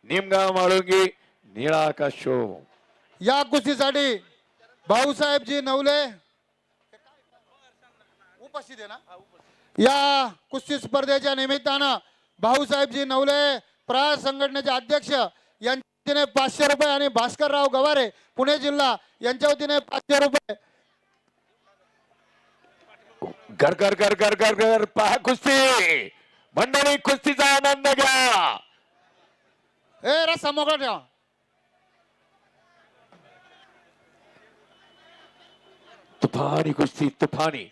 निमगाव माळुंगी निळा आकाश शो. या कुस्तीसाठी भाऊसाहेबजी नवले उपस्थित आहे ना. या कुस्ती स्पर्धेच्या निमित्तानं भाऊसाहेबजी नवले प्रहार संघटनेचे अध्यक्ष यांच्या वतीने 500 रुपये आणि भास्करराव गवारे पुणे जिल्हा यांच्या वतीने 500 रुपये. घर घर घर घर घर घर पहा कुस्ती मंडळी, कुस्तीचा आनंद घ्या. ए रस्ता मोकळा ठेवा. तुफानी कुस्ती तुफानी.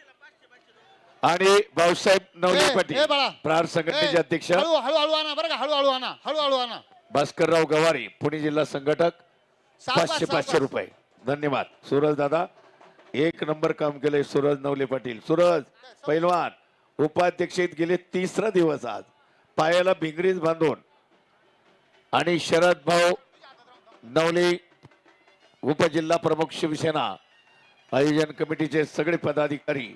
आणि भाऊसाहेब नवले पाटील ए बाळा, प्रहार संघटनेचे अध्यक्ष, हळू हळू हळू आणा बरं का, हळू हळू आणा, हळू हळू आणा. भास्करराव गवारी पुणे जिल्हा संघटक, सावकाश, 500 सावकाश. रुपये. धन्यवाद सूरज दादा, एक नंबर काम केलंय सूरज नवले पाटील. सूरज पैलवान उपाध्यक्षेत गेले 3रा दिवस आज, पायाला भिंगरीच बांधून. आणि शरद भाऊ नवले उपजिल्हा प्रमुख शिवसेना आयोजन कमिटीचे सगळे पदाधिकारी,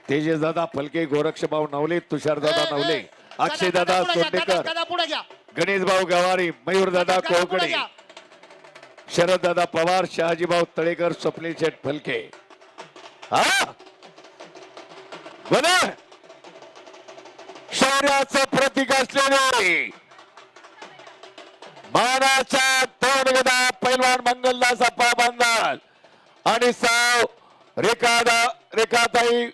तेजस दादा फलके, गोरक्षभाऊ नवले, तुषार दादा नवले, अक्षय दादा सोंडेकर, गणेश भाऊ गवारी, मयूर दादा कोळकडे, शरद दादा पवार, शहाजीभाऊ तळेकर, स्वप्नील शेठ फलके. हा बघा, शौर्याचं प्रतीक असलेले मानाच्या 2 गदा पैलवान मंगलदास अप्पा बांधाल आणि साव रेखाताई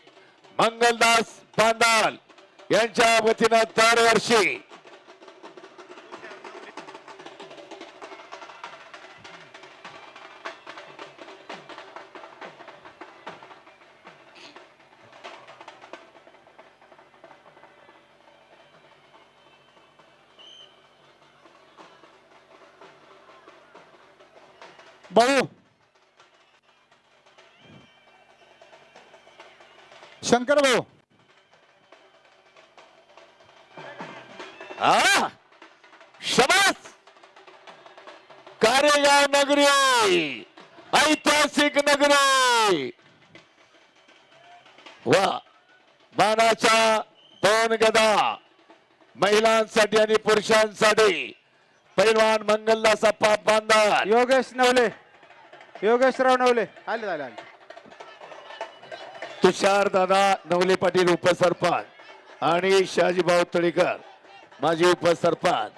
मंगलदास बांधाल यांच्या वतीनं दरवर्षी भाऊ शंकर भाऊ, शबास. कारेगाव नगरी ऐतिहासिक नगरी. वा, मानाच्या 2 गदा महिलांसाठी आणि पुरुषांसाठी पैलवान मंगलदास अप्पा बांधाल, योगेश नवले, योगेशराव नवले आले आले आले. तुषार दादा नवले पाटील उपसरपंच आणि शहाजीभाऊ तळेकर माजी उपसरपंच.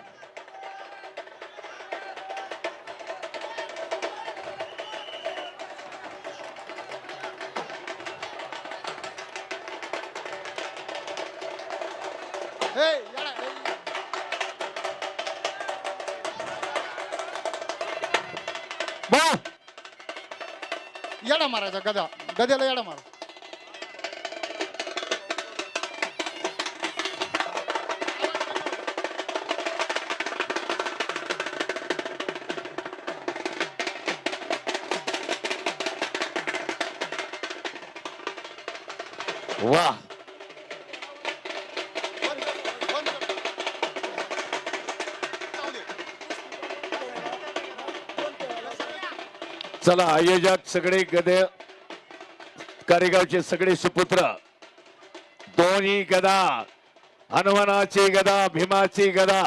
येडा मारायचा गदा, गद्याला येडा मारा. वा, चला आयोजक सगळे गदे, कारेगावचे सगळे सुपुत्र, दोन्ही गदा, हनुमानाची गदा, भीमाची गदा.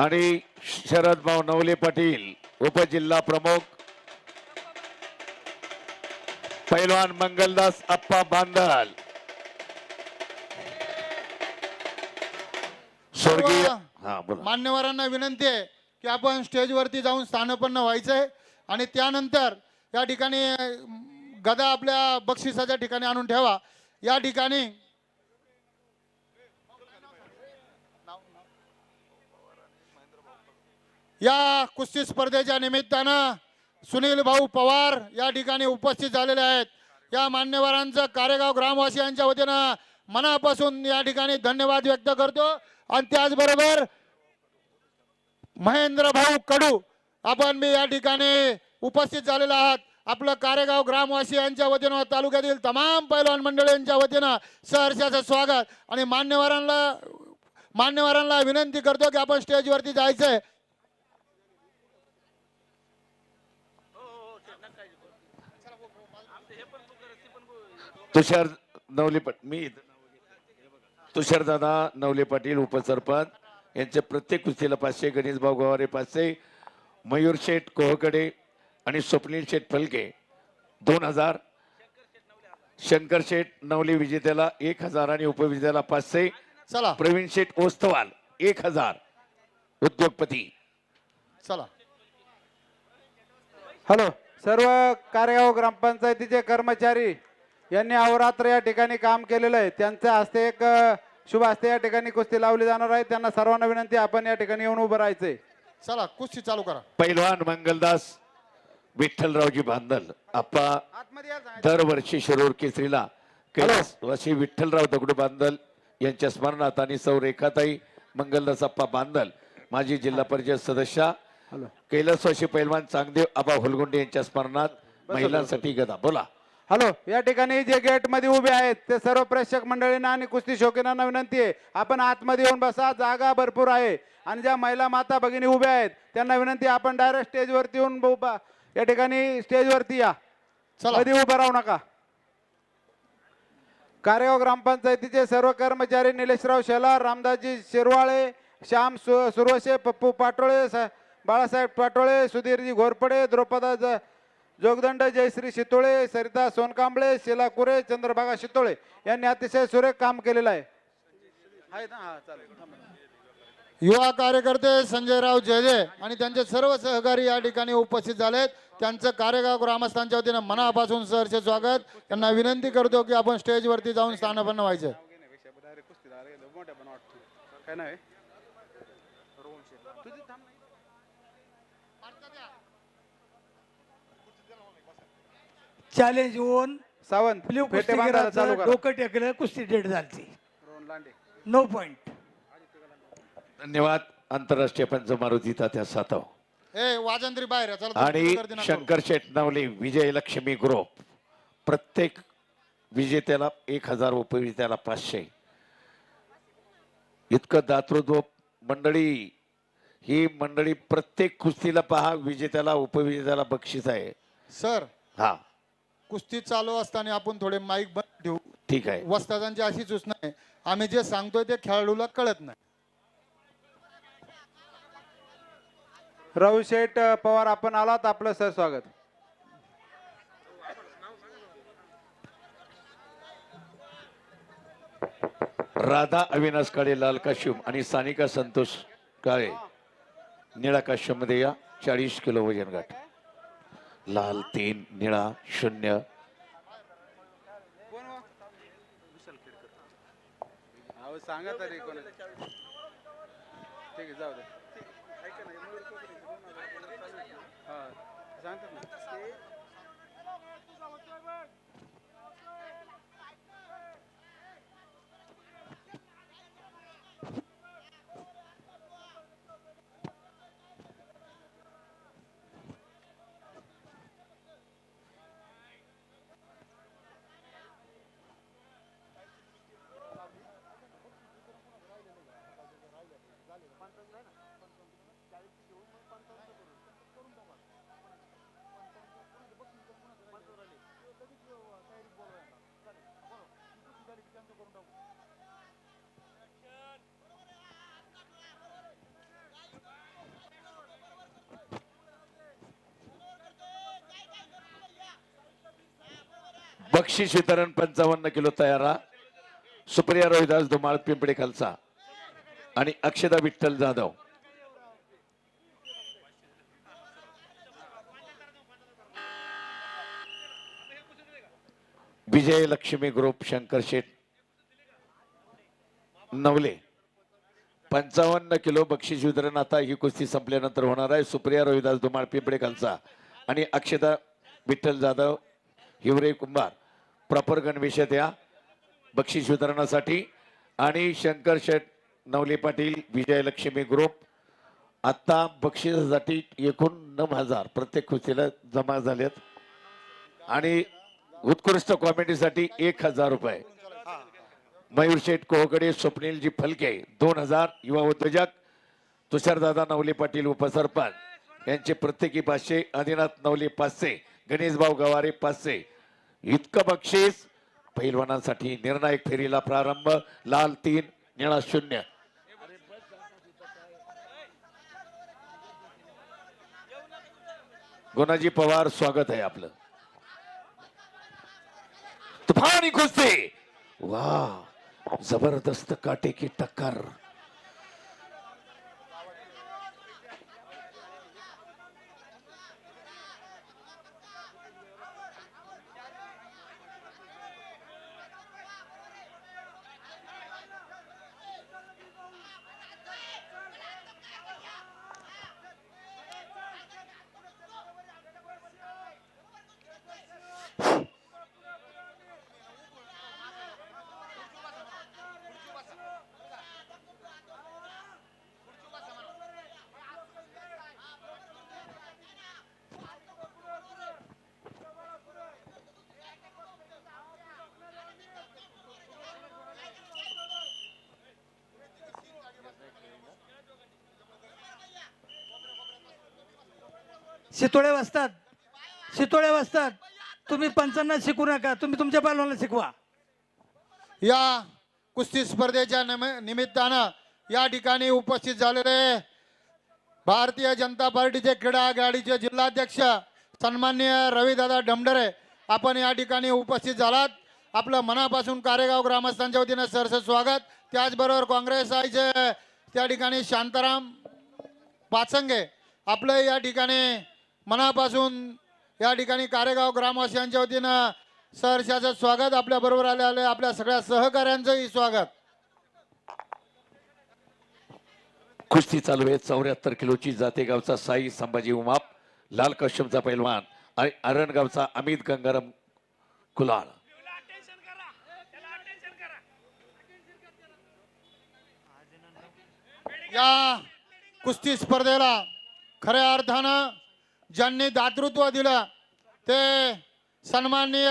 आणि शरद भाऊ नवले पाटील उपजिल्हा प्रमुख पैलवान मंगलदास अप्पा बांधाल. स्वर्गीय मान्यवरांना विनंती आहे की आपण स्टेजवरती जाऊन स्थानपन्न व्हायचंय आणि त्यानंतर या ठिकाणी गदा आपल्या बक्षिसाच्या ठिकाणी आणून ठेवा. या ठिकाणी या कुस्ती स्पर्धेच्या निमित्तानं सुनील भाऊ पवार या ठिकाणी उपस्थित झालेले आहेत. या मान्यवरांचं कारेगाव ग्रामवासियांच्या वतीनं मनापासून या ठिकाणी धन्यवाद व्यक्त करतो. आणि त्याचबरोबर महेंद्र भाऊ कडू आपण मी या ठिकाणी उपस्थित झालेला आहात. आपलं कारेगाव ग्रामवासियांच्या वतीनं तालुक्यातील तमाम पैलवान मंडळींच्या वतीनं सहर्षाचं स्वागत आणि मान्यवरांना मान्यवरांना विनंती करतो की आपण स्टेजवरती जायचंय. तुषार नवले तुषार दादा नवले पाटील उपसरपंच यांच्या प्रत्येक कुस्तीला 500, गणेश भाऊ गवारे 500, मयूर शेठ कोहकडे आणि स्वप्नील शेठ फलके 2000, शंकर शेठ नवले विजेत्याला 1000 आणि उपविजेत्याला 500, चला प्रवीण शेठ ओस्तवाल 1000 उद्योगपती. चला हॅलो, सर्व कारेगाव ग्रामपंचायतीचे कर्मचारी यांनी अहोरात्र या ठिकाणी काम केलेलं आहे. त्यांच्या हस्ते एक शुभ हस्ते या ठिकाणी कुस्ती लावली जाणार आहे. त्यांना सर्वांना विनंती आपण या ठिकाणी येऊन उभं राहायचंय. चला कुस्ती चालू करा. पैलवान मंगलदास विठ्ठलरावजी बांदल आप्पा दरवर्षी शिरूर केसरीला कैलासवासी विठ्ठलराव दगडू बांदल यांच्या स्मरणार्थ आणि सौ रेखाताई मंगलदास आप्पा बांदल माजी जिल्हा परिषद सदस्य कैलासवासी पैलवान चांगदेव आबा हुलगुंडे यांच्या स्मरणार्थ महिलांसाठी गदा. बोला. हॅलो, या ठिकाणी जे गेट मध्ये उभे आहेत ते सर्व प्रेक्षक मंडळींना आणि कुस्ती शौकीनांना विनंती आहे आपण आतमध्ये येऊन बसा. जागा भरपूर आहे. आणि ज्या महिला माता भगिनी उभ्या आहेत त्यांना विनंती आपण डायरेक्ट स्टेजवरती येऊन या ठिकाणी स्टेजवरती या. कधी उभं राहू नका. कारेगाव ग्रामपंचायतीचे सर्व कर्मचारी निलेशराव शेलार, रामदासजी शिरवाळे, श्याम सुरवशे, पप्पू पाटोळे, बाळासाहेब पाटोळे, सुधीरजी घोरपडे, द्रौपदा जोगदंड, जयश्री शितोळे, सरिता सोनकांबळे, शीला कुरे, चंद्रभागा शितोळे यांनी अतिशय सुरेख काम केलेलं आहे. युवा कार्यकर्ते संजयराव जयजे आणि त्यांचे सर्व सहकारी या ठिकाणी उपस्थित झालेत. त्यांचं कारेगाव ग्रामस्थांच्या वतीनं मनापासून सहर्ष स्वागत. त्यांना विनंती करतो की आपण स्टेजवरती जाऊन स्थानापन्न व्हायचं. चॅलेंज होऊन सावंत ब्ल्यू फेटे बांधायला चालू करा. डोकं टेकलं, कुस्ती डेट झाली. 9 पॉइंट. धन्यवाद. आंतरराष्ट्रीय पंच मारुती तात्या सातव ए वाजंत्री बाहेर चला. आणि गर्दी नका करू. शंकर शेठ नवले विजयलक्ष्मी ग्रुप प्रत्येक विजेत्याला 1000, उपविजेत्याला 500. इतकं दातृत्व मंडळी. ही मंडळी प्रत्येक कुस्तीला पहा, विजेत्याला उपविजेत्याला बक्षीस आहे. सर हा कुस्ती चालू असताना आपण थोडे माईक बंद ठेवू. ठीक आहे. वस्तादांची अशी सूचना आहे, आम्ही जे सांगतोय ते खेळाडूला कळत नाही. राहुल शेठ पवार आपण आलात, आपलं सर स्वागत. राधा अविनाश काळे लाल काश्यम आणि सानिका संतोष काळे निळा काश्यम मध्ये या. 40 किलो वजन गट. लाल 3, निळा 0. सांगा तरी कोण. ठीक आहे, जाऊ दे. सांगतात ना. बक्षीस वितरण 55 किलो तयारा. सुप्रिया रोहिदास धुमाळ पिंपळे खालसा आणि अक्षदा विठ्ठल जाधव. विजय लक्ष्मी ग्रुप शंकर शेठ नवले 55 किलो बक्षीस वितरण आता ही कुस्ती संपल्यानंतर होणार आहे. सुप्रिया रोहिदास धुमाळ पिंपळे खालसा आणि अक्षदा विठ्ठल जाधव हिवरे कुंभार प्रॉपर गणवेशात या बक्षीस वितरणासाठी. आणि शंकर शेठ नवले पाटील विजयलक्ष्मी ग्रुप आता बक्षिसासाठी एकूण 9000 प्रत्येक कुस्तीला जमा झालेत. आणि उत्कृष्ट कॉमेडीसाठी 1000 रुपये. मयूर शेठ कोहकडे, स्वप्नीलजी फलके 2000 युवा उद्योजक, तुषारदादा नवले पाटील उपसरपंच यांचे प्रत्येकी 500, आदिनाथ नवले 500, गणेशभाऊ गवारे 500 इतकं बक्षीस. पैलवानांसाठी निर्णायक फेरीला प्रारंभ. लाल 3 निळा 0. गुणाजी पवार स्वागत आहे आपलं. तुफानी कुस्ती. वाह, जबरदस्त काटे की टक्कर. शितोळे बसतात, शितोळे बसतात. तुम्ही पंचांना शिकू नका, तुम्ही तुमच्या बालवांना शिकवा. या कुस्ती स्पर्धेच्या निमित्तानं या ठिकाणी उपस्थित झालेले भारतीय जनता पार्टीचे क्रीडा आघाडीचे जिल्हाध्यक्ष सन्माननीय रविदादा डमडरे आपण या ठिकाणी उपस्थित झालात. आपलं मनापासून कारेगाव ग्रामस्थांच्या वतीनं सरस स्वागत. त्याचबरोबर काँग्रेस आयचे त्या ठिकाणी शांताराम पाचंगे आपलं या ठिकाणी मनापासून या ठिकाणी कारेगाव ग्रामवासियांच्या वतीनं सहर्षाचं स्वागत. आपल्या बरोबर आले आपल्या सगळ्या सहकाऱ्यांचंही स्वागत. कुस्ती चालू आहे. 74 किलोची जातेगावचा साई संभाजी उमाप, लाल कश्यपचा पैलवान आणि अरणगावचा अमित गंगाराम कुलाळ. या कुस्ती स्पर्धेला खऱ्या अर्थानं ज्यांनी दातृत्व दिलं ते सन्माननीय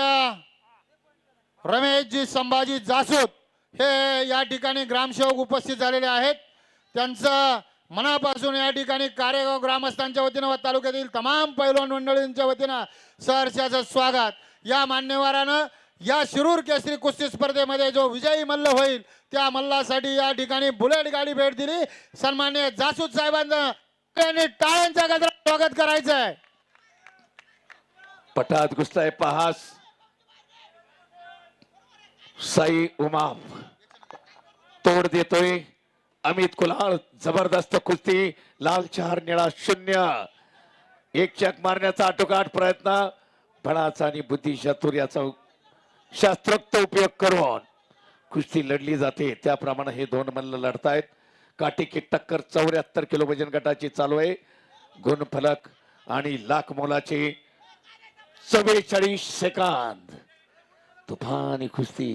रमेशजी संभाजी जासूद हे या ठिकाणी ग्रामसेवक उपस्थित झालेले आहेत. त्यांचं मनापासून या ठिकाणी कारेगाव ग्रामस्थांच्या वतीनं व तालुक्यातील तमाम पैलवान मंडळींच्या वतीनं सहर्षाचं स्वागत. या मान्यवरानं या शिरूर केसरी कुस्ती स्पर्धेमध्ये जो विजयी मल्ल होईल त्या मल्लासाठी या ठिकाणी बुलेट गाडी भेट दिली. सन्माननीय जासूद साहेबांचं त्यांनी टाळ्यांच्या गजरात स्वागत करायचं आहे. पटात घुसताय पहास साई उमाप, तोड देतोय अमित कुलाळ. जबरदस्त कुस्ती. लाल 4 निळा 0. एक चक मारण्याचा आटोकाट प्रयत्न. बळाचा आणि बुद्धी चातुर्याचा शास्त्रोक्त उपयोग करून कुस्ती लढली जाते. त्याप्रमाणे हे दोन मल्ल लढतायत. काटे की टक्कर. 74 किलो वजन गटाची चालू आहे. गुणफलक आणि लाख मोलाचे 44 सेकंद. तुफानी कुस्ती.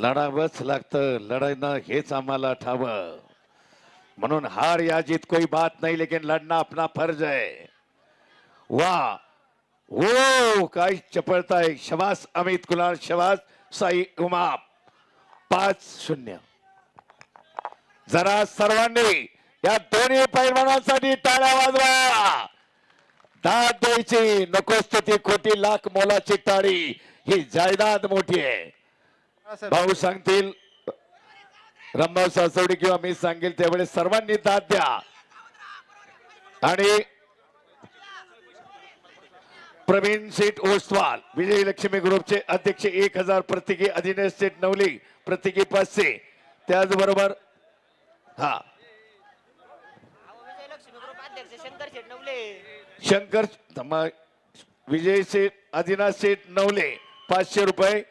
लढावंच लागतं. लढणं हेच आम्हाला ठावं. म्हणून हार या जीत कोई बात नहीं, लेकिन लड़ना अपना फर्ज है. वाह, हो काय चपळता आहे. शबास अमित कुलाळ, शबास साई उमाप. 5-0. जरा सर्वांनी या दोन्ही पैलवानांसाठी टाळ्या वाजवा. दाद द्यायची नकोच ती खोटी लाख मोलाची टाळी. ही जायदाद मोठी आहे. भाऊ सांगतील, रामभाऊ सासवडी किंवा मी सांगेल त्यावेळेस सर्वांनी दाद द्या. आणि प्रवीण शेठ ओसवाल विजय लक्ष्मी ग्रुपचे अध्यक्ष 1000 प्रत्येकी. अदिनेश शेठ नवली प्रत्येकी 500. त्याचबरोबर शंकर विजय शेठ आदिनाथ शेठ नवले 500 रुपये.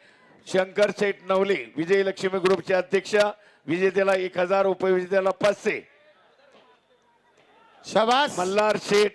शंकर शेठ नवले विजय लक्ष्मी ग्रुपचे अध्यक्ष, विजेत्याला 1000 रुपये, विजेत्याला 500. शबास मल्हार शेठ